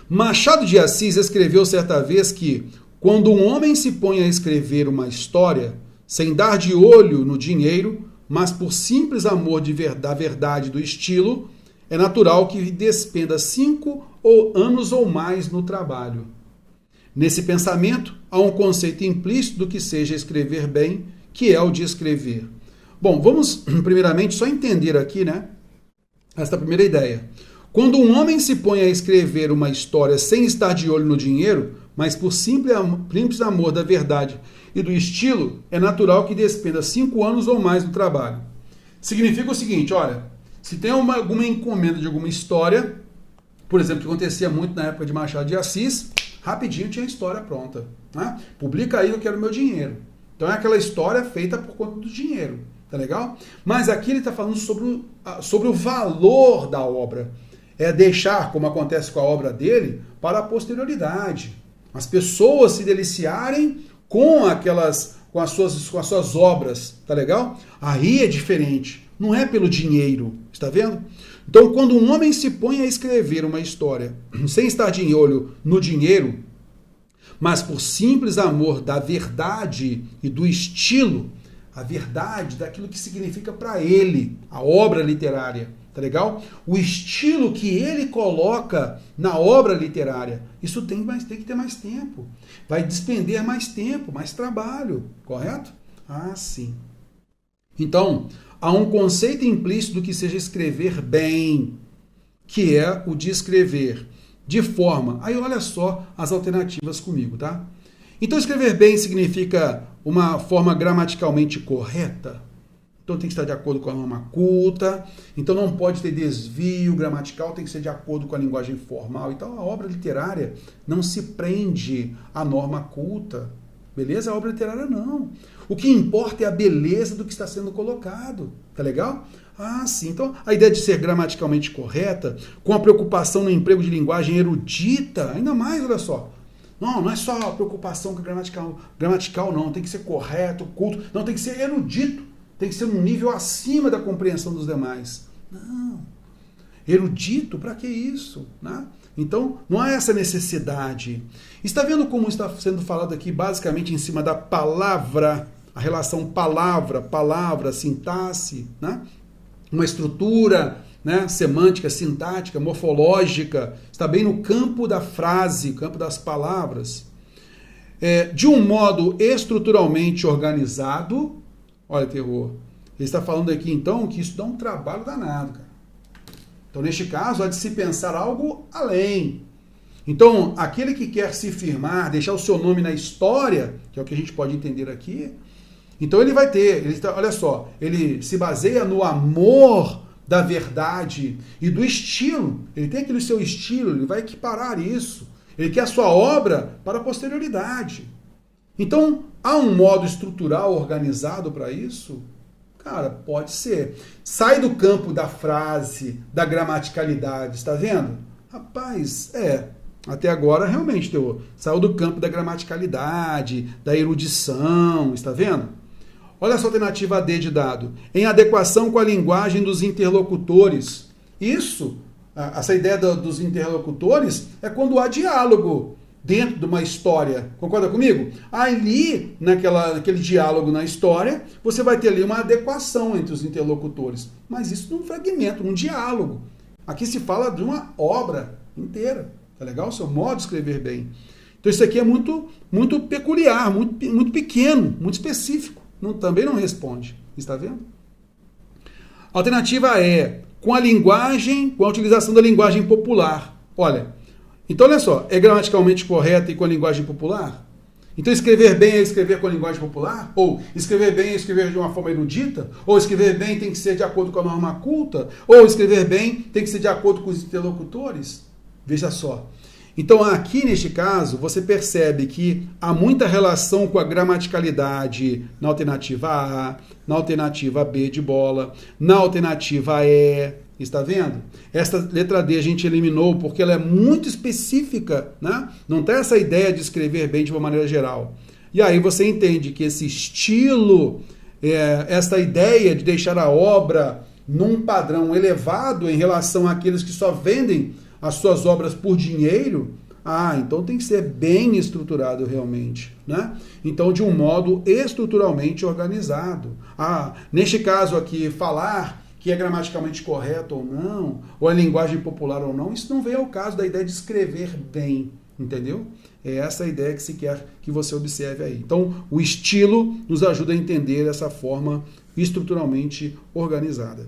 Machado de Assis escreveu certa vez que quando um homem se põe a escrever uma história, sem dar de olho no dinheiro, mas por simples amor da verdade do estilo, é natural que despenda 5 anos ou mais no trabalho. Nesse pensamento, há um conceito implícito do que seja escrever bem, que é o de escrever. Bom, vamos primeiramente só entender aqui, né, esta primeira ideia. Quando um homem se põe a escrever uma história sem estar de olho no dinheiro, mas por simples amor da verdade e do estilo, é natural que despenda 5 anos ou mais no trabalho. Significa o seguinte, olha, se tem alguma encomenda de alguma história, por exemplo, que acontecia muito na época de Machado de Assis, rapidinho tinha a história pronta. Né? Publica aí, eu quero meu dinheiro. Então é aquela história feita por conta do dinheiro. Tá legal? Mas aqui ele está falando sobre o valor da obra. É deixar, como acontece com a obra dele, para a posterioridade. As pessoas se deliciarem com as suas obras. Tá legal? Aí é diferente. Não é pelo dinheiro. Está vendo? Então, quando um homem se põe a escrever uma história sem estar de olho no dinheiro, mas por simples amor da verdade e do estilo, a verdade daquilo que significa para ele, a obra literária, tá legal? O estilo que ele coloca na obra literária, isso tem que ter mais tempo. Vai despender mais tempo, mais trabalho, correto? Ah, sim. Então, há um conceito implícito do que seja escrever bem, que é o de escrever de forma... Aí olha só as alternativas comigo, tá? Então escrever bem significa uma forma gramaticalmente correta. Então tem que estar de acordo com a norma culta. Então não pode ter desvio gramatical, tem que ser de acordo com a linguagem formal. Então a obra literária não se prende à norma culta. Beleza? A obra literária não. O que importa é a beleza do que está sendo colocado. Tá legal? Ah, sim. Então, a ideia de ser gramaticalmente correta, com a preocupação no emprego de linguagem erudita, ainda mais, olha só. Não é só preocupação com gramatical não. Tem que ser correto, culto. Não, tem que ser erudito. Tem que ser num nível acima da compreensão dos demais. Não. Erudito, para que isso? Né? Então, não há essa necessidade. Está vendo como está sendo falado aqui basicamente em cima da palavra, a relação palavra, sintaxe, né? Uma estrutura, né, semântica, sintática, morfológica, está bem no campo da frase, campo das palavras. De um modo estruturalmente organizado, olha, terror, ele está falando aqui então que isso dá um trabalho danado, cara. Então, neste caso, há de se pensar algo além. Então, aquele que quer se firmar, deixar o seu nome na história, que é o que a gente pode entender aqui, então ele vai ter, olha só, ele se baseia no amor da verdade e do estilo. Ele tem aquele seu estilo, ele vai equiparar isso. Ele quer a sua obra para a posterioridade. Então, há um modo estrutural organizado para isso? Cara, pode ser. Sai do campo da frase, da gramaticalidade, está vendo? Rapaz, até agora realmente saiu do campo da gramaticalidade, da erudição, está vendo? Olha essa alternativa D de dado. Em adequação com a linguagem dos interlocutores. Isso, essa ideia dos interlocutores, é quando há diálogo dentro de uma história. Concorda comigo? Ali, naquele diálogo na história, você vai ter ali uma adequação entre os interlocutores. Mas isso num fragmento, num diálogo. Aqui se fala de uma obra inteira. Tá legal? O seu modo de escrever bem. Então isso aqui é muito, muito peculiar, muito pequeno, muito específico. Também não responde. Está vendo? A alternativa é com a utilização da linguagem popular. Olha, então olha só, é gramaticalmente correta e com a linguagem popular? Então escrever bem é escrever com a linguagem popular? Ou escrever bem é escrever de uma forma erudita? Ou escrever bem tem que ser de acordo com a norma culta? Ou escrever bem tem que ser de acordo com os interlocutores? Veja só. Então aqui neste caso você percebe que há muita relação com a gramaticalidade na alternativa A, na alternativa B de bola, na alternativa E. Está vendo? Esta letra D a gente eliminou porque ela é muito específica, né? Não tem essa ideia de escrever bem de uma maneira geral. E aí você entende que esse estilo, essa ideia de deixar a obra num padrão elevado em relação àqueles que só vendem as suas obras por dinheiro, então tem que ser bem estruturado realmente, né? Então, de um modo estruturalmente organizado. Neste caso aqui, falar que é gramaticalmente correto ou não, ou é linguagem popular ou não, isso não vem ao caso da ideia de escrever bem, entendeu? É essa a ideia que se quer que você observe aí. Então, o estilo nos ajuda a entender essa forma estruturalmente organizada.